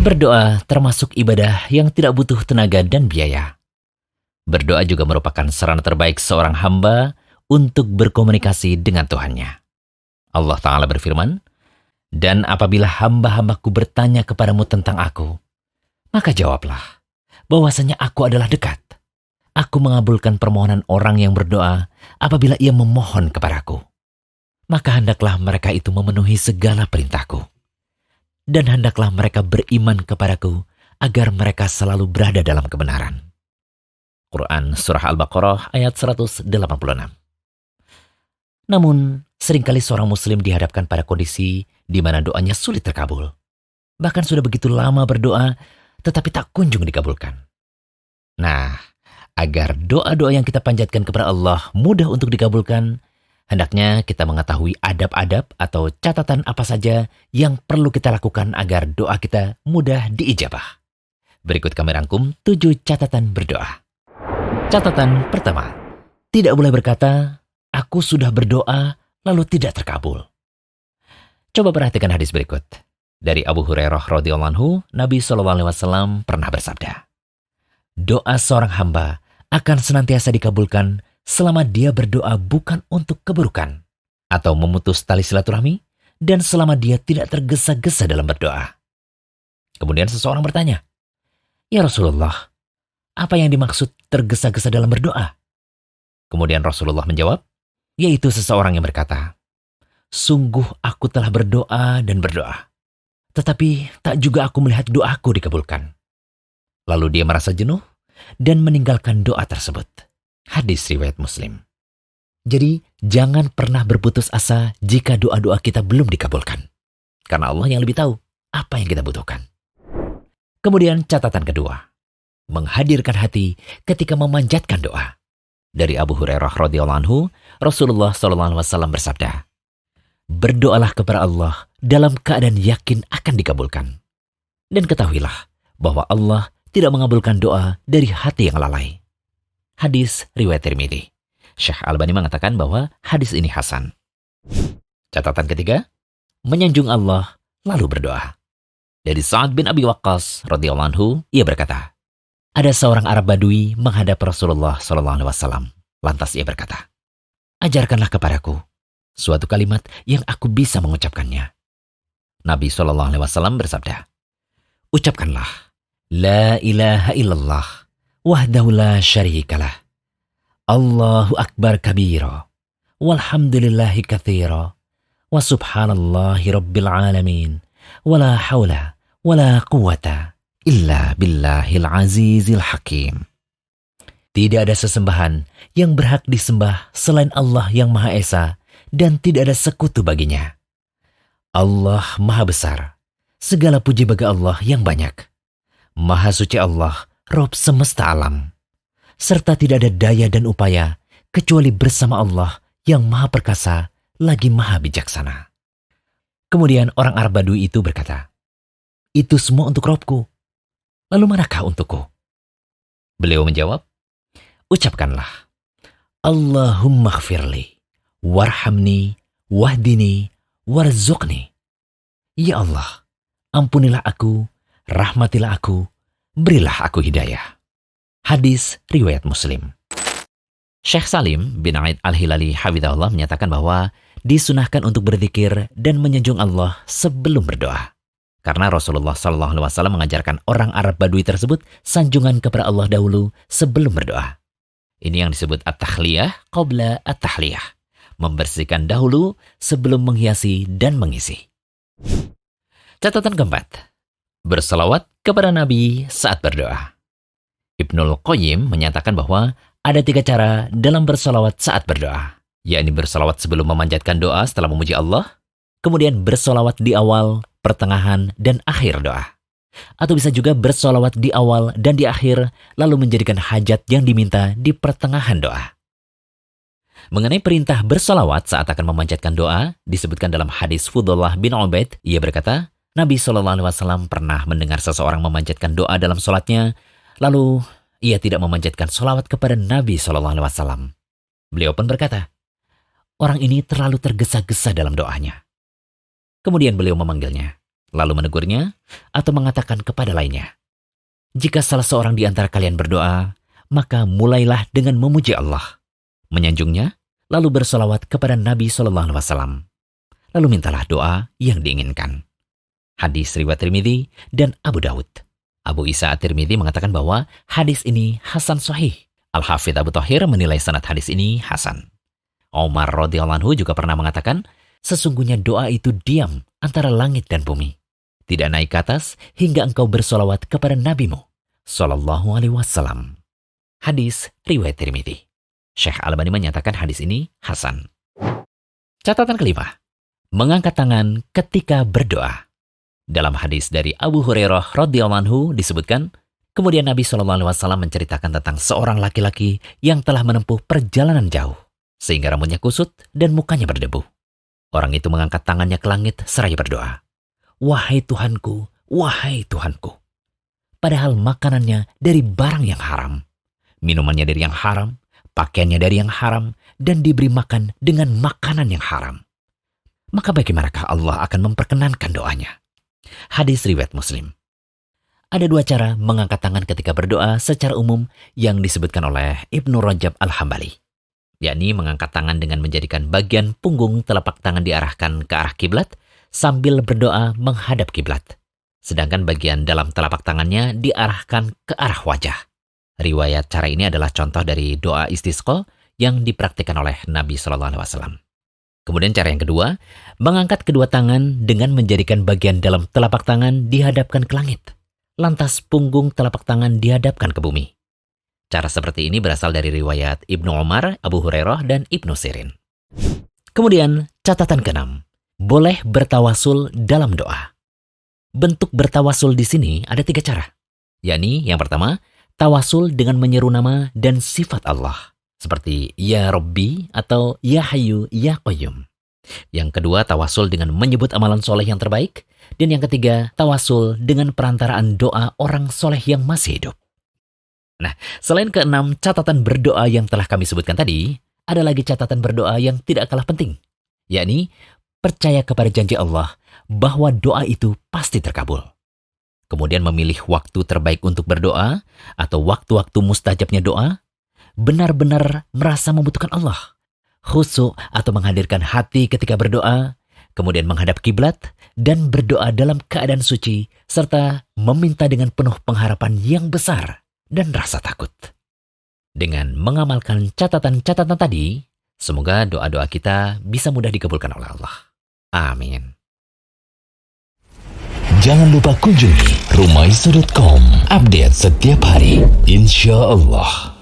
Berdoa termasuk ibadah yang tidak butuh tenaga dan biaya. Berdoa juga merupakan sarana terbaik seorang hamba untuk berkomunikasi dengan Tuhannya. Allah Ta'ala berfirman, "Dan apabila hamba-hambaku bertanya kepadamu tentang aku, maka jawablah bahwasanya aku adalah dekat. Aku mengabulkan permohonan orang yang berdoa apabila ia memohon kepadaku. Maka hendaklah mereka itu memenuhi segala perintahku. Dan hendaklah mereka beriman kepadaku agar mereka selalu berada dalam kebenaran." Quran Surah Al-Baqarah ayat 186. Namun, seringkali seorang muslim dihadapkan pada kondisi di mana doanya sulit terkabul. Bahkan sudah begitu lama berdoa, tetapi tak kunjung dikabulkan. Nah, agar doa-doa yang kita panjatkan kepada Allah mudah untuk dikabulkan, hendaknya kita mengetahui adab-adab atau catatan apa saja yang perlu kita lakukan agar doa kita mudah diijabah. Berikut kami rangkum 7 catatan berdoa. Catatan pertama, tidak boleh berkata, "Aku sudah berdoa lalu tidak terkabul." Coba perhatikan hadis berikut. Dari Abu Hurairah radhiyallahu anhu, Nabi SAW pernah bersabda, "Doa seorang hamba akan senantiasa dikabulkan selama dia berdoa bukan untuk keburukan atau memutus tali silaturahmi, dan selama dia tidak tergesa-gesa dalam berdoa." Kemudian seseorang bertanya, "Ya Rasulullah, apa yang dimaksud tergesa-gesa dalam berdoa?" Kemudian Rasulullah menjawab, yaitu seseorang yang berkata, "Sungguh aku telah berdoa dan berdoa, tetapi tak juga aku melihat doaku dikabulkan." Lalu dia merasa jenuh dan meninggalkan doa tersebut. Hadis riwayat Muslim. Jadi, jangan pernah berputus asa jika doa-doa kita belum dikabulkan. Karena Allah yang lebih tahu apa yang kita butuhkan. Kemudian catatan kedua, menghadirkan hati ketika memanjatkan doa. Dari Abu Hurairah radhiyallahu anhu, Rasulullah SAW bersabda, "Berdoalah kepada Allah dalam keadaan yakin akan dikabulkan. Dan ketahuilah bahwa Allah tidak mengabulkan doa dari hati yang lalai." Hadis riwayat Tirmidzi. Syekh Albani mengatakan bahwa hadis ini hasan. Catatan ketiga, menyanjung Allah lalu berdoa. Dari Sa'ad bin Abi Waqqas radhiyallahu anhu, ia berkata, ada seorang Arab Badui menghadap Rasulullah SAW. Lantas ia berkata, "Ajarkanlah kepadaku suatu kalimat yang aku bisa mengucapkannya." Nabi SAW bersabda, "Ucapkanlah, La ilaha illallah, wahdahu la syarikalah, Allahu akbar kabira, walhamdulillahi kathira, wa subhanallahi rabbil alamin, wala hawla, wala quwata, illa billahil azizil hakim." Tidak ada sesembahan yang berhak disembah selain Allah yang Maha Esa, dan tidak ada sekutu baginya. Allah Maha Besar. Segala puji bagi Allah yang banyak. Maha suci Allah, Rob semesta alam. Serta tidak ada daya dan upaya kecuali bersama Allah yang Maha Perkasa lagi Maha Bijaksana. Kemudian orang Arab Badui itu berkata, "Itu semua untuk Robku. Lalu manakah untukku?" Beliau menjawab, "Ucapkanlah, Allahumma gfirli, warhamni, wahdini, warzuqni." Ya Allah, ampunilah aku, rahmatilah aku, berilah aku hidayah. Hadis riwayat Muslim. Syekh Salim bin Aid Al-Hilali hafizahullah menyatakan bahwa disunahkan untuk berzikir dan menyanjung Allah sebelum berdoa. Karena Rasulullah SAW mengajarkan orang Arab Badui tersebut sanjungan kepada Allah dahulu sebelum berdoa. Ini yang disebut at-tahliyah qabla at-tahliyah. Membersihkan dahulu sebelum menghiasi dan mengisi. Catatan keempat, berselawat kepada Nabi saat berdoa. Ibnul Qayyim menyatakan bahwa ada 3 cara dalam berselawat saat berdoa, yakni berselawat sebelum memanjatkan doa setelah memuji Allah, kemudian berselawat di awal, pertengahan, dan akhir doa. Atau bisa juga bersolawat di awal dan di akhir, lalu menjadikan hajat yang diminta di pertengahan doa. Mengenai perintah bersolawat saat akan memanjatkan doa, disebutkan dalam hadis Fudullah bin Ubaid, ia berkata, Nabi SAW pernah mendengar seseorang memanjatkan doa dalam sholatnya, lalu ia tidak memanjatkan solawat kepada Nabi SAW. Beliau pun berkata, orang ini terlalu tergesa-gesa dalam doanya. Kemudian beliau memanggilnya. lalu menegurnya atau mengatakan kepada lainnya, "Jika salah seorang di antara kalian berdoa, maka mulailah dengan memuji Allah, menyanjungnya, lalu bersolawat kepada Nabi SAW. Lalu mintalah doa yang diinginkan." Hadis riwayat Tirmidzi dan Abu Daud. Abu Isa At-Tirmidzi mengatakan bahwa hadis ini hasan sahih. Al-Hafidz Abu Thahir menilai sanad hadis ini hasan. Umar radhiyallahu anhu juga pernah mengatakan, sesungguhnya doa itu diam antara langit dan bumi, tidak naik ke atas hingga engkau bersolawat kepada nabimu sallallahu alaihi wasallam. Hadis riwayat Tirmidzi. Syekh Albani menyatakan hadis ini hasan. Catatan kelima, mengangkat tangan ketika berdoa. Dalam hadis dari Abu Hurairah radhiyallahu anhu disebutkan, kemudian Nabi SAW menceritakan tentang seorang laki-laki yang telah menempuh perjalanan jauh, sehingga rambutnya kusut dan mukanya berdebu. Orang itu mengangkat tangannya ke langit seraya berdoa, "Wahai Tuhanku, wahai Tuhanku." Padahal makanannya dari barang yang haram, minumannya dari yang haram, pakaiannya dari yang haram, dan diberi makan dengan makanan yang haram. Maka bagaimanakah Allah akan memperkenankan doanya? Hadis riwayat Muslim. Ada dua cara mengangkat tangan ketika berdoa secara umum yang disebutkan oleh Ibnu Rajab Al-Hambali, yakni mengangkat tangan dengan menjadikan bagian punggung telapak tangan diarahkan ke arah kiblat sambil berdoa menghadap kiblat, sedangkan bagian dalam telapak tangannya diarahkan ke arah wajah. Riwayat cara ini adalah contoh dari doa istisqa yang dipraktikkan oleh Nabi SAW. Kemudian cara yang kedua, mengangkat kedua tangan dengan menjadikan bagian dalam telapak tangan dihadapkan ke langit, lantas punggung telapak tangan dihadapkan ke bumi. Cara seperti ini berasal dari riwayat Ibnu Umar, Abu Hurairah, dan Ibnu Sirin. Kemudian catatan keenam, boleh bertawasul dalam doa. Bentuk bertawasul di sini ada 3 cara, yakni yang pertama, tawasul dengan menyeru nama dan sifat Allah, seperti Ya Rabbi atau Ya Hayyu Ya Qayyum. Yang kedua, tawasul dengan menyebut amalan soleh yang terbaik. Dan yang ketiga, tawasul dengan perantaraan doa orang soleh yang masih hidup. Nah, selain keenam catatan berdoa yang telah kami sebutkan tadi, ada lagi catatan berdoa yang tidak kalah penting, yakni percaya kepada janji Allah bahwa doa itu pasti terkabul. Kemudian memilih waktu terbaik untuk berdoa atau waktu-waktu mustajabnya doa, benar-benar merasa membutuhkan Allah, khusyuk atau menghadirkan hati ketika berdoa, kemudian menghadap kiblat dan berdoa dalam keadaan suci, serta meminta dengan penuh pengharapan yang besar dan rasa takut. Dengan mengamalkan catatan-catatan tadi, semoga doa-doa kita bisa mudah dikabulkan oleh Allah. Amin. Jangan lupa kunjungi rumaiso.com, update setiap hari, insya Allah.